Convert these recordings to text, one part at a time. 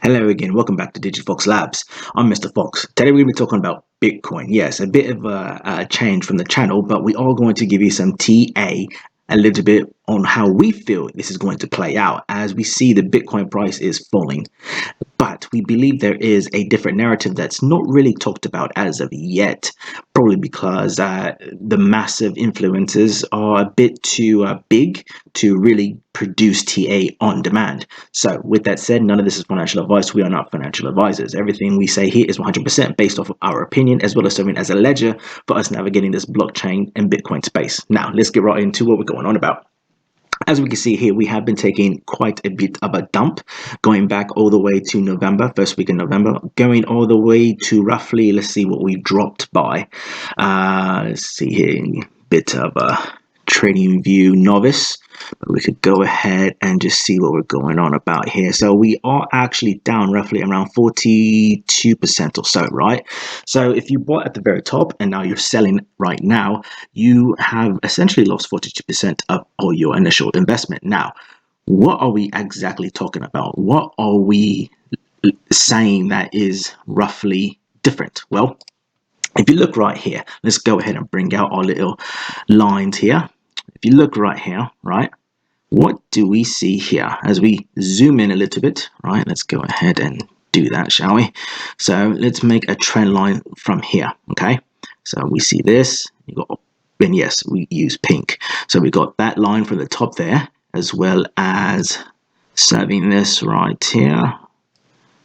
Hello again, welcome back to Digifox Labs. I'm Mr. Fox. Today we're going to be talking about Bitcoin. Yes, a bit of a change from the channel, but we are going to give you some TA, a little bit on how we feel this is going to play out as we see the Bitcoin price is falling. But we believe there is a different narrative that's not really talked about as of yet, probably because the massive influencers are a bit too big to really produce TA on demand. So with that said, none of this is financial advice. We are not financial advisors. Everything we say here is 100% based off of our opinion, as well as serving as a ledger for us navigating this blockchain and Bitcoin space. Now, let's get right into what we're going on about. As we can see here, we have been taking quite a bit of a dump, going back all the way to November, first week in November, going all the way to roughly, let's see what we dropped by. Let's see here, bit of a trading view novice, but we could go ahead and just see what we're going on about here. So we are actually down roughly around 42% or so, right? So if you bought at the very top and now you're selling right now, you have essentially lost 42% of all your initial investment. Now, what are we exactly talking about? What are we saying that is roughly different? Well, if you look right here, let's go ahead and bring out our little lines here. If you look right here, right, what do we see here? As we zoom in a little bit, right, let's go ahead and do that, shall we? So let's make a trend line from here, okay? So we see this, you got, and yes, we use pink. So we got that line from the top there, as well as serving this right here,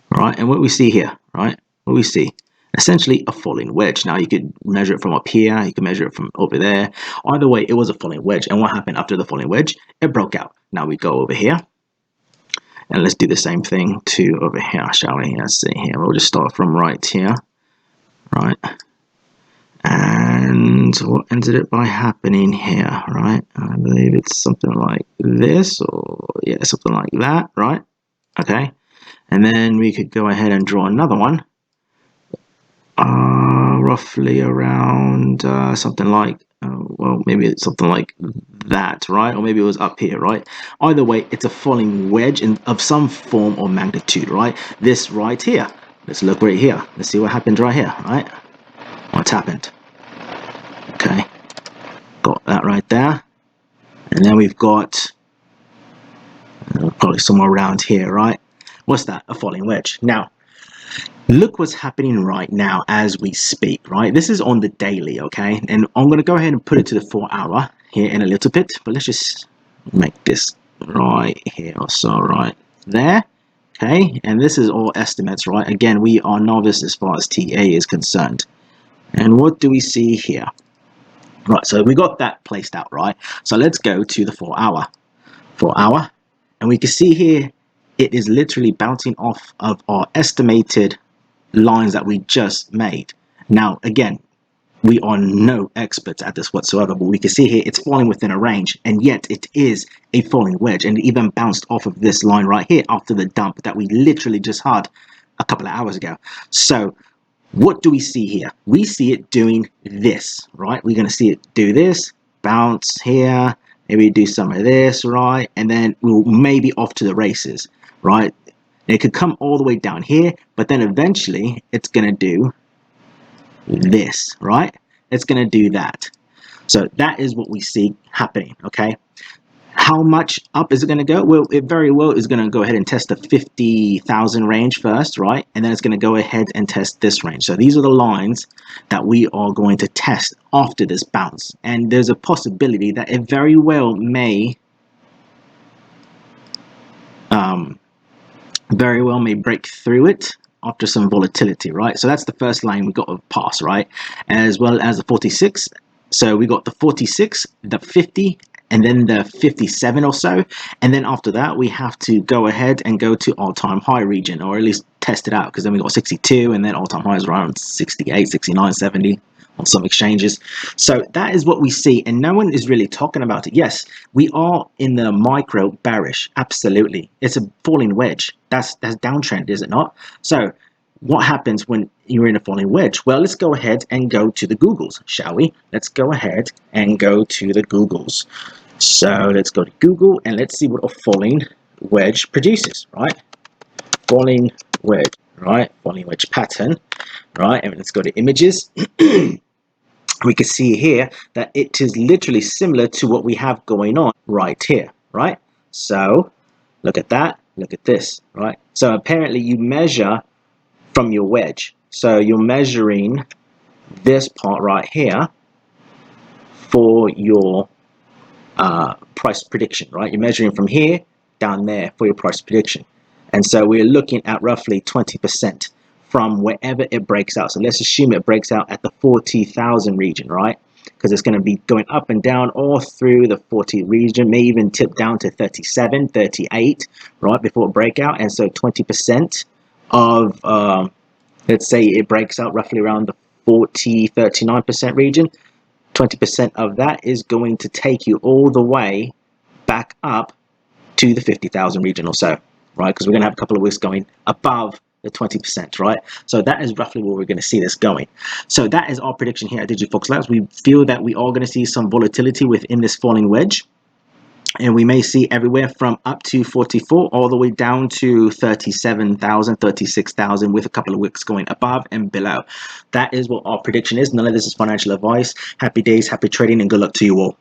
right? And what we see here, right, what we see? Essentially a falling wedge. Now you could measure it from up here, you can measure it from over there. Either way, it was a falling wedge. And what happened after the falling wedge? It broke out. Now we go over here and let's do the same thing to over here, shall we? Let's see here. We'll just start from right here, right? And what ended up by happening here, right? I believe it's something like this, or yeah, something like that, right? Okay. And then we could go ahead and draw another one. Roughly around something like, well, maybe it's something like that, right? Or maybe it was up here, right? Either way, it's a falling wedge of some form or magnitude, right? This right here. Let's look right here. Let's see what happened right here, right? What's happened? Okay. Got that right there. And then we've got probably somewhere around here, right? What's that? A falling wedge. Now, look what's happening right now as we speak, right? This is on the daily, okay? And I'm going to go ahead and put it to the 4-hour here in a little bit, but let's just make this right here or so, right there, okay? And this is all estimates, right? Again, we are novice as far as TA is concerned. And what do we see here? Right, so we got that placed out, right? So let's go to the 4-hour. 4-hour, and we can see here it is literally bouncing off of our estimated lines that we just made. Now, again, we are no experts at this whatsoever, but we can see here it's falling within a range, and yet it is a falling wedge, and it even bounced off of this line right here after the dump that we literally just had a couple of hours ago. So what do we see here? We see it doing this, right? We're going to see it do this, bounce here, maybe do some of this, right? And then we'll maybe off to the races, right? It could come all the way down here, but then eventually it's going to do this, right? It's going to do that. So that is what we see happening, okay? How much up is it going to go? Well, it very well is going to go ahead and test the 50,000 range first, right? And then it's going to go ahead and test this range. So these are the lines that we are going to test after this bounce. And there's a possibility that it very well may break through it after some volatility, right? So that's the first line we got to pass, right? As well as the 46. So we got the 46, the 50, and then the 57 or so. And then after that, we have to go ahead and go to all-time high region, or at least test it out, because then we got 62, and then all-time high is around 68, 69, 70 on some exchanges. So that is what we see, and no one is really talking about it. Yes, we are in the micro bearish, absolutely. It's a falling wedge. That's downtrend, is it not? So what happens when you're in a falling wedge? Well, let's go ahead and go to the Googles, shall we? Let's go ahead and go to the Googles. So let's go to Google and let's see what a falling wedge produces, right? Falling wedge, right? Falling wedge pattern, right? And let's go to images. We can see here that it is literally similar to what we have going on right here, right? So look at that, look at this, right? So apparently you measure from your wedge. So you're measuring this part right here for your price prediction, right? You're measuring from here down there for your price prediction. And so we're looking at roughly 20% from wherever it breaks out. So let's assume it breaks out at the 40,000 region, right? Because it's going to be going up and down all through the 40 region, may even tip down to 37, 38, right, before it break out. And so 20% of, let's say it breaks out roughly around the 40, 39% region, 20% of that is going to take you all the way back up to the 50,000 region or so, right? Because we're going to have a couple of weeks going above the 20%, right? So that is roughly where we're going to see this going. So that is our prediction here at Digifox Labs. We feel that we are going to see some volatility within this falling wedge. And we may see everywhere from up to 44 all the way down to 37,000, 36,000 with a couple of wicks going above and below. That is what our prediction is. None of this is financial advice. Happy days, happy trading, and good luck to you all.